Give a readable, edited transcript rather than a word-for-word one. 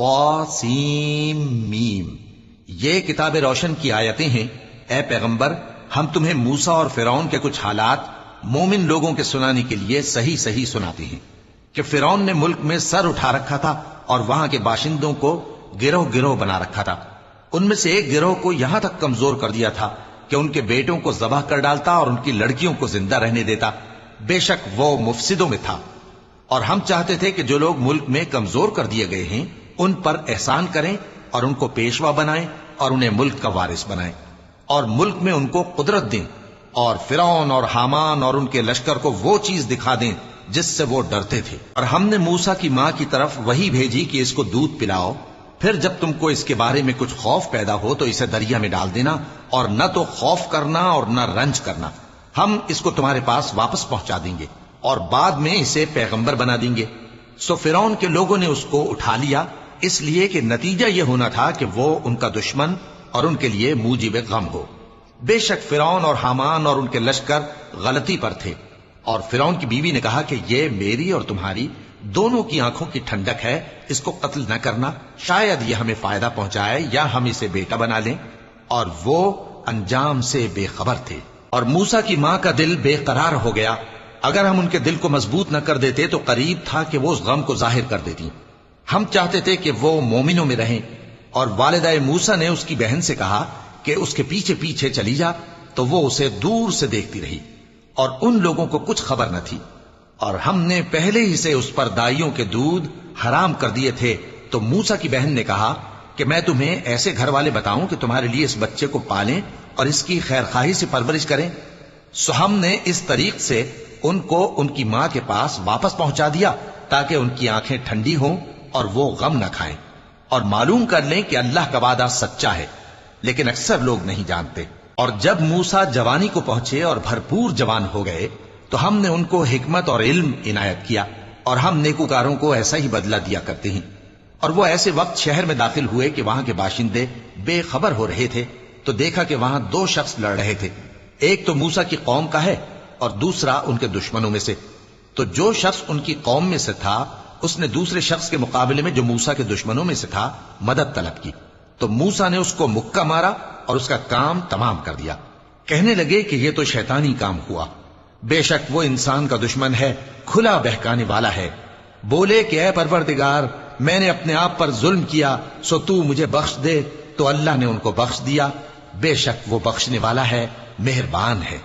قاسم میم، یہ کتاب روشن کی آیتیں ہیں۔ اے پیغمبر، ہم تمہیں موسیٰ اور فرعون کے کچھ حالات مومن لوگوں کے سنانے کے لیے صحیح صحیح سناتے ہیں کہ فرعون نے ملک میں سر اٹھا رکھا تھا اور وہاں کے باشندوں کو گروہ گروہ بنا رکھا تھا۔ ان میں سے ایک گروہ کو یہاں تک کمزور کر دیا تھا کہ ان کے بیٹوں کو ذبح کر ڈالتا اور ان کی لڑکیوں کو زندہ رہنے دیتا۔ بے شک وہ مفسدوں میں تھا، اور ہم چاہتے تھے کہ جو لوگ ملک میں کمزور کر دیے گئے ہیں ان پر احسان کریں اور ان کو پیشوا بنائیں اور انہیں ملک کا وارث بنائیں، اور ملک میں ان کو قدرت دیں، اور فرعون اور حامان اور ان کے لشکر کو وہ چیز دکھا دیں جس سے وہ ڈرتے تھے۔ اور ہم نے موسیٰ کی ماں کی طرف وحی بھیجی کہ اس کو دودھ پلاؤ، پھر جب تم کو اس کے بارے میں کچھ خوف پیدا ہو تو اسے دریا میں ڈال دینا، اور نہ تو خوف کرنا اور نہ رنج کرنا، ہم اس کو تمہارے پاس واپس پہنچا دیں گے اور بعد میں اسے پیغمبر بنا دیں گے۔ سو فرعون کے لوگوں نے اس کو اٹھا لیا، اس لیے کہ نتیجہ یہ ہونا تھا کہ وہ ان کا دشمن اور ان کے لیے موجب غم ہو۔ بے شک فرعون اور حامان اور ان کے لشکر غلطی پر تھے، اور فرعون کی بیوی نے کہا کہ یہ میری اور تمہاری دونوں کی آنکھوں کی ٹھنڈک ہے، اس کو قتل نہ کرنا، شاید یہ ہمیں فائدہ پہنچائے یا ہم اسے بیٹا بنا لیں۔ اور وہ انجام سے بے خبر تھے۔ اور موسیٰ کی ماں کا دل بے قرار ہو گیا، اگر ہم ان کے دل کو مضبوط نہ کر دیتے تو قریب تھا کہ وہ اس غم کو ظاہر کر دیتی۔ ہم چاہتے تھے کہ وہ مومنوں میں رہیں، اور والدہ موسیٰ نے اس کی بہن سے کہا کہ اس کے پیچھے پیچھے چلی جا، تو وہ اسے دور سے دیکھتی رہی، اور ان لوگوں کو کچھ خبر نہ تھی۔ اور ہم نے پہلے ہی سے اس پر دائیوں کے دودھ حرام کر دیے تھے۔ تو موسیٰ کی بہن نے کہا کہ میں تمہیں ایسے گھر والے بتاؤں کہ تمہارے لیے اس بچے کو پالیں اور اس کی خیر خواہی سے پرورش کریں۔ سو ہم نے اس طریق سے ان کو ان کی ماں کے پاس واپس پہنچا دیا تاکہ ان کی آنکھیں ٹھنڈی ہوں اور وہ غم نہ کھائیں، اور معلوم کر لیں کہ اللہ کا وعدہ سچا ہے، لیکن اکثر لوگ نہیں جانتے۔ اور جب موسیٰ جوانی کو پہنچے اور بھرپور جوان ہو گئے تو ہم نے ان کو حکمت اور علم عنایت کیا، اور ہم نیکوکاروں کو ایسا ہی بدلہ دیا کرتے ہیں۔ اور وہ ایسے وقت شہر میں داخل ہوئے کہ وہاں کے باشندے بے خبر ہو رہے تھے، تو دیکھا کہ وہاں دو شخص لڑ رہے تھے، ایک تو موسیٰ کی قوم کا ہے اور دوسرا ان کے دشمنوں میں سے۔ تو جو شخص ان کی قوم میں سے تھا اس نے دوسرے شخص کے مقابلے میں جو موسیٰ کے دشمنوں میں سے تھا مدد طلب کی، تو موسیٰ نے اس کو مکہ مارا اور اس کا کام تمام کر دیا۔ کہنے لگے کہ یہ تو شیطانی کام ہوا، بے شک وہ انسان کا دشمن ہے، کھلا بہکانے والا ہے۔ بولے کہ اے پروردگار، میں نے اپنے آپ پر ظلم کیا، سو تو مجھے بخش دے، تو اللہ نے ان کو بخش دیا، بے شک وہ بخشنے والا ہے، مہربان ہے۔